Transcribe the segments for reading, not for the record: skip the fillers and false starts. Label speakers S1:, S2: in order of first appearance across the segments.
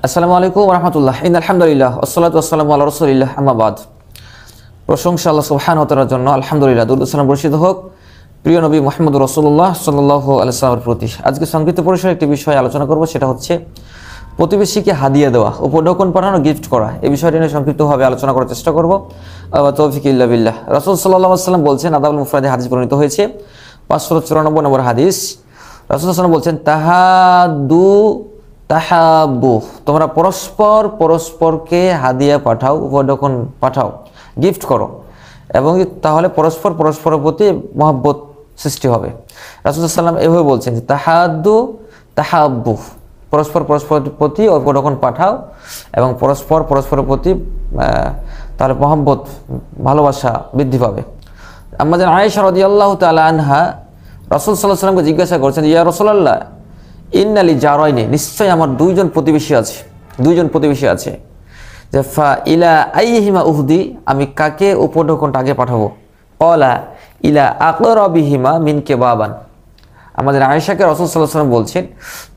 S1: আসসালামু আলাইকুম ওয়া রাহমাতুল্লাহ। আলহামদুলিল্লাহ ওয়াসসালাতু ওয়াসসালামু আলা রাসূলিল্লাহ, আম্মা বাদ। প্রশংসা আল্লাহ সুবহানাহু ওয়া তাআলার জন্য। আলহামদুলিল্লাহ, দুরূদ সালাম বর্ষিত হোক প্রিয় নবী মুহাম্মদ রাসূলুল্লাহ সাল্লাল্লাহু আলাইহি ওয়াসাল্লামের প্রতি। আজকে সংক্ষিপ্ত পরিসরে একটি বিষয় আলোচনা করব, সেটা হচ্ছে প্রতিবেশীকে হাদিয়া দেওয়া, উপঢৌকন পাঠানো, গিফট করা। এই বিষয়টি নিয়ে সংক্ষিপ্তভাবে আলোচনা করার চেষ্টা করব। তৌফিক ইল্লা বিল্লাহ। রাসূল সাল্লাল্লাহু আলাইহি ওয়াসাল্লাম বলছেন, আদাবুল মুফরাদে হাদিস বর্ণিত হয়েছে 594 নম্বর হাদিস। রাসূল সাল্লাল্লাহু আলাইহি ওয়াসাল্লাম বলছেন, তাহাব্বু, তোমরা পরস্পর পরস্পরকে হাদিয়া পাঠাও, উপঢৌকন পাঠাও, গিফট করো, এবং তাহলে পরস্পর পরস্পরের প্রতি মহব্বত সৃষ্টি হবে। রাসূল সাল্লাল্লাহু আলাইহি ওয়াসাল্লাম এভাবে বলছেন যে তাহাব্বু, পরস্পর পরস্পরের প্রতি উপঢৌকন পাঠাও এবং পরস্পর পরস্পরের প্রতি তাহলে মহব্বত, ভালোবাসা বৃদ্ধি পাবে। আমাদের আয়েশা রাদিয়াল্লাহু তাআলা আনহা রাসূল সাল্লাল্লাহু আলাইহি ওয়াসাল্লামকে জিজ্ঞাসা করছেন, ইয়া রাসূলুল্লাহ, ইন্নালি জারাইনি, নিশ্চয়ই আমার দুইজন প্রতিবেশী আছে, যে ফা ইলা আইহিমা উহদি, আমি কাকে উপঢৌকনটা আগে পাঠাবো? ক্বালা ইলা আকরাবিহিমা মিনকে বাবান। আমাদের আয়েশাকে রাসূল সাল্লাল্লাহু আলাইহি ওয়াসাল্লাম বলছেন,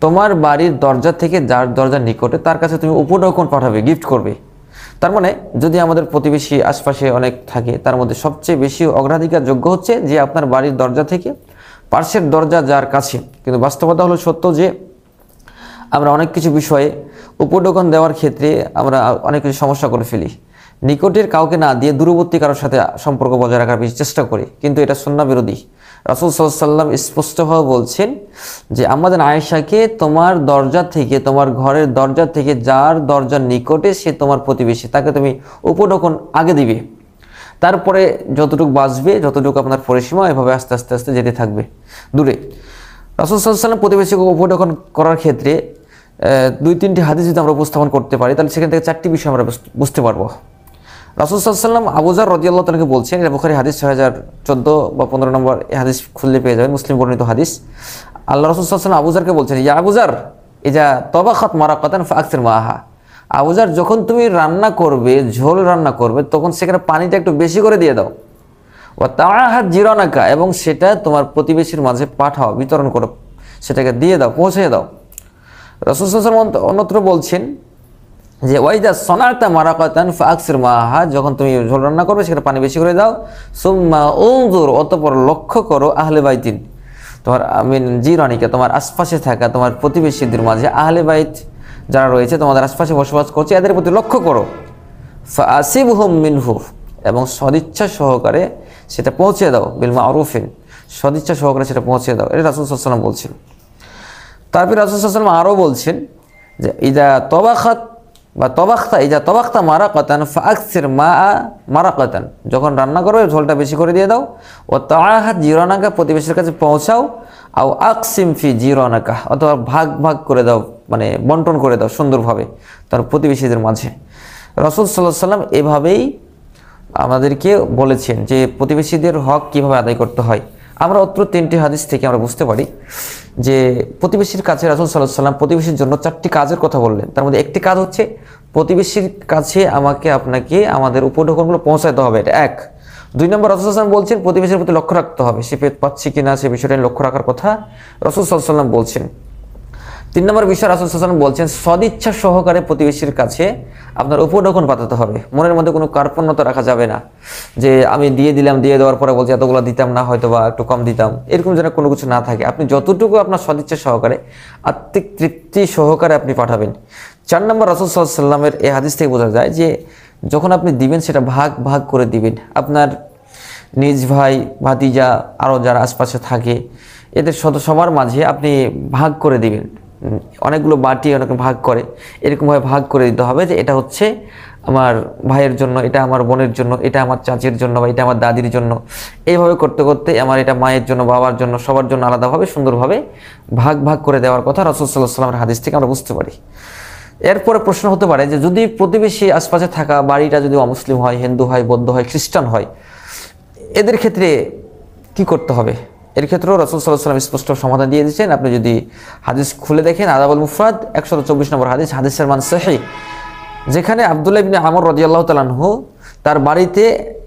S1: তোমার বাড়ির দরজা থেকে যার দরজার নিকটে তার কাছে তুমি উপঢৌকন পাঠাবে, গিফট করবে। তার মানে যদি আমাদের প্রতিবেশী আশপাশে অনেক থাকে, তার মধ্যে সবচেয়ে বেশি অগ্রাধিকার যোগ্য হচ্ছে যে আপনার বাড়ির দরজা থেকে পার্শ্বের দরজা যার কাছে। কিন্তু বাস্তবতা হলো সত্য যে আমরা অনেক কিছু বিষয়ে উপঢৌকন দেওয়ার ক্ষেত্রে আমরা অনেক কিছু সমস্যা করে ফেলি। নিকটের কাউকে না দিয়ে দূরবর্তী কারোর সাথে সম্পর্ক বজায় রাখার বেশি চেষ্টা করি, কিন্তু এটা সুন্নাহ বিরোধী। রাসূল সাল্লাল্লাহু আলাইহি ওয়াসাল্লাম স্পষ্টভাবে বলছেন যে আমাদের আয়েশাকে তোমার দরজা থেকে, তোমার ঘরের দরজা থেকে যার দরজার নিকটে সে তোমার প্রতিবেশী, তাকে তুমি উপঢৌকন আগে দিবে, তারপরে যতটুকু বাঁচবে, যতটুকু আপনার পরিসীমা, এভাবে আস্তে আস্তে আস্তে যেতে থাকবে দূরে। রাসূল সাল্লাল্লাহু আলাইহি ওয়াসাল্লাম প্রতিবেশীকে উপঢৌকন করার ক্ষেত্রে 2-3টি হাদিস যদি আমরা উপস্থাপন করতে পারি, তাহলে সেখান থেকে 4টি বিষয় আমরা বুঝতে পারবো। রাসূল সাল্লাল্লাহু আলাইহি ওয়াসাল্লাম আবু যার রাদিয়াল্লাহু তাআলাকে বলছেন, এটা বুখারী হাদিস 6014 বা 15 নম্বর এই হাদিস খুললে পেয়ে যাবেন, মুসলিম বর্ণিত হাদিস। আল্লাহ রাসূল সাল্লাল্লাহু আলাইহি ওয়াসাল্লাম আবু যারকে বলছেন, ইয়া আবু যার, ইজা তাবাখাত মারাকাতান ফাআকসির মাহা। আবু যার, যখন তুমি রান্না করবে, ঝোল রান্না করবে, তখন সেখানে পানিটা একটু বেশি করে দিয়ে দাও। ওয়া তাআহাদ জিরানাকা, এবং সেটা তোমার প্রতিবেশীর মাঝে পাঠাও, বিতরণ করো, সেটাকে দিয়ে দাও, পৌঁছে দাও। রাসূল সাল্লাল্লাহু আলাইহি ওয়াসাল্লাম অন্যত্র বলছেন যে ওয়াইদা সনাতা মারাকাতান ফাআকসির মাহা, যখন তুমি ঝোল রান্না করবে সেখানে পানি বেশি করে দাও। সুম্মা উনজুর, অতঃপর লক্ষ্য করো, আহলে বাইতিন, তোমার জিরানিকা, তোমার আশপাশে থাকা তোমার প্রতিবেশীদের মাঝে, আহলে বাইত যারা রয়েছে তোমাদের আশপাশে বসবাস করছে, এদের প্রতি লক্ষ্য করো। ফাআসিবহুম মিনহু, এবং সদিচ্ছা সহকারে সেটা পৌঁছে দাও। বিল মারুফিন, সদিচ্ছা সহকারে সেটা পৌঁছে দাও। এটা রাসূল সাল্লাল্লাহু আলাইহি ওয়াসাল্লাম বলছেন। তারপরে রাসূল সাল্লাল্লাহু আলাইহি ওয়াসাল্লাম আরও বলছেন যে ইদা তবাখতা মারাকাতান ফাআকসির মারাকাতান, যখন রান্না করবে ঝোলটা বেশি করে দিয়ে দাও। ও তাআহাদ জিরানাকা, প্রতিবেশীর কাছে পৌঁছাও। আও আকসিম ফি জিরানাকা, অথবা ভাগ ভাগ করে দাও, মানে বন্টন করে দাও সুন্দরভাবে তার প্রতিবেশীদের মাঝে। রাসূল সাল্লাল্লাহু আলাইহি ওয়াসাল্লাম এভাবেই আমাদেরকে বলেছেন যে প্রতিবেশীদের হক কিভাবে আদায় করতে হয়। আমরা অত্র 3টি হাদিস থেকে আমরা বুঝতে পারি যে প্রতিবেশীর কাছে রাসূল সাল্লাল্লাহু আলাইহি ওয়াসাল্লাম প্রতিবেশীর জন্য 4টি কাজের কথা বললেন। তার মধ্যে একটি কাজ হচ্ছে প্রতিবেশীর কাছে আপনাকে আমাদের উপঢৌকনগুলো পৌঁছাতে হবে, এটা 1। 2 নম্বর, রাসূল সাল্লাল্লাহু আলাইহি ওয়াসাল্লাম বলছেন প্রতিবেশীর প্রতি লক্ষ্য রাখতে হবে, সে পেট পাচ্ছে কিনা সে বিষয়টা লক্ষ্য রাখার কথা রাসূল সাল্লাল্লাহু আলাইহি ওয়াসাল্লাম বলছেন। 3 নম্বর বিষয়, রাসূল সাল্লাল্লাহু আলাইহি ওয়াসাল্লাম বলছেন সদিচ্ছা সহকারে প্রতিবেশীর কাছে আপনার উপঢৌকন পাঠাতে হবে। মনের মধ্যে কোনো কার্পণ্যতা রাখা যাবে না, যে আমি দিয়ে দিলাম, দিয়ে দেওয়ার পরে বলছি এতগুলো দিতাম না, হয়তো বা একটু কম দিতাম, এরকম যেন কোনো কিছু না থাকে। আপনি যতটুকু আপনার সদিচ্ছা সহকারে, আত্মিক তৃপ্তি সহকারে আপনি পাঠাবেন। 4 নম্বর, রাসূল সাল্লাল্লাহু আলাইহি ওয়াসাল্লামের এই হাদিস থেকে বোঝা যায় যে যখন আপনি দিবেন সেটা ভাগ ভাগ করে দিবেন। আপনার নিজ ভাই, ভাতিজা, আরও যারা আশপাশে থাকে, এদের সবার মাঝে আপনি ভাগ করে দিবেন। অনেকগুলো বাটি অনেকে ভাগ করে, এরকমভাবে ভাগ করে দিতে হবে যে এটা হচ্ছে আমার ভাইয়ের জন্য, এটা আমার বোনের জন্য, এটা আমার চাচির জন্য, বা এটা আমার দাদির জন্য। এইভাবে করতে করতে আমার এটা মায়ের জন্য, বাবার জন্য, সবার জন্য আলাদাভাবে সুন্দরভাবে ভাগ ভাগ করে দেওয়ার কথা রাসূল সাল্লাল্লাহু আলাইহি ওয়াসাল্লামের হাদিস থেকে আমরা বুঝতে পারি। এরপরে প্রশ্ন হতে পারে যে যদি প্রতিবেশী আশপাশে থাকা বাড়িটা যদি অমুসলিম হয়, হিন্দু হয়, বৌদ্ধ হয়, খ্রিস্টান হয়, এদের ক্ষেত্রে কি করতে হবে? এর ক্ষেত্রেও রাসূল সাল্লাল্লাহু আলাইহি ওয়াসাল্লাম স্পষ্ট সমাধান দিয়ে দিয়েছেন। আপনি যদি হাদিস খুলে দেখেন, আদাবুল মুফরাদ 124 নম্বর হাদিস, হাদিসের মান সহিহ, যেখানে আব্দুল্লাহ ইবনে আমর রাদিয়াল্লাহু তাআলা আনহু তার বাড়িতে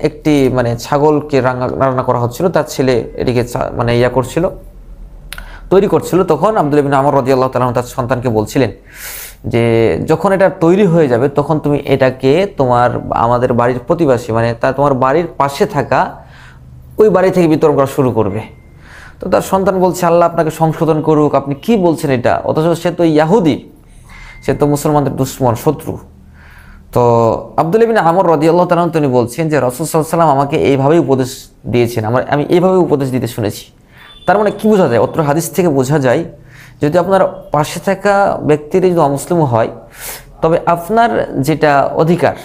S1: একটি ছাগলকে রান্না করা হচ্ছিল, তার ছেলে এটিকে তৈরি করছিল। তখন আব্দুল্লাহ ইবনে আমর রাদিয়াল্লাহু তাআলা তার সন্তানকে বলছিলেন যে যখন এটা তৈরি হয়ে যাবে তখন তুমি এটাকে তোমার আমাদের বাড়ির প্রতিবেশী মানে তোমার বাড়ির পাশে থাকা ওই বাড়ি থেকে বিতরণ করা শুরু করবে। তো তার সন্তান বলছে, আল্লাহ আপনাকে সংশোধন করুক, আপনি কি বলছেন এটা? অথচ সে তো ইয়াহুদি, সে তো মুসলমানদের দুশ্মন, শত্রু। তো আব্দুল্লাহ ইবনে আমর রাদিয়াল্লাহু তাআলা তিনি বলছেন যে রাসূল সাল্লাল্লাহু আলাইহি ওয়াসাল্লাম আমাকে এইভাবেই উপদেশ দিয়েছেন, আমি এইভাবেই উপদেশ দিতে শুনেছি। তার মানে কি বোঝা যায়? অত্র হাদিস থেকে বোঝা যায় যদি আপনার পাশে থাকা ব্যক্তির যদি অমুসলিম হয়, তবে আপনার যেটা অধিকার,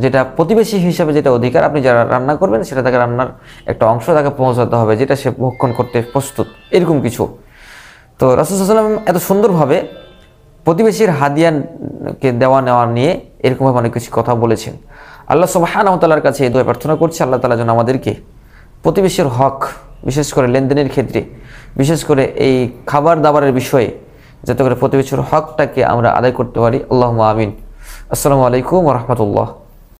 S1: যেটা প্রতিবেশী হিসাবে যেটা অধিকার, আপনি যারা রান্না করবেন সেটা তাকে রান্নার একটা অংশ তাকে পৌঁছাতে হবে, যেটা সে ভক্ষণ করতে প্রস্তুত, এরকম কিছু। তো রাসূল সাল্লাল্লাহু আলাইহি ওয়াসাল্লাম এত সুন্দরভাবে প্রতিবেশীর হাদিয়াকে দেওয়া নেওয়া নিয়ে এরকমভাবে অনেক কিছু কথা বলেছেন। আল্লাহ সুবহানাহু ওয়া তাআলার কাছে এই দোয়া প্রার্থনা করছি, আল্লাহ তাআলা যেন আমাদেরকে প্রতিবেশীর হক, বিশেষ করে লেনদেনের ক্ষেত্রে, বিশেষ করে এই খাবার দাবারের বিষয়ে, যাতে করে প্রতিবেশীর হকটাকে আমরা আদায় করতে পারি। আল্লাহুম্মা আমিন। আসসালামু আলাইকুম ওয়া রাহমাতুল্লাহ।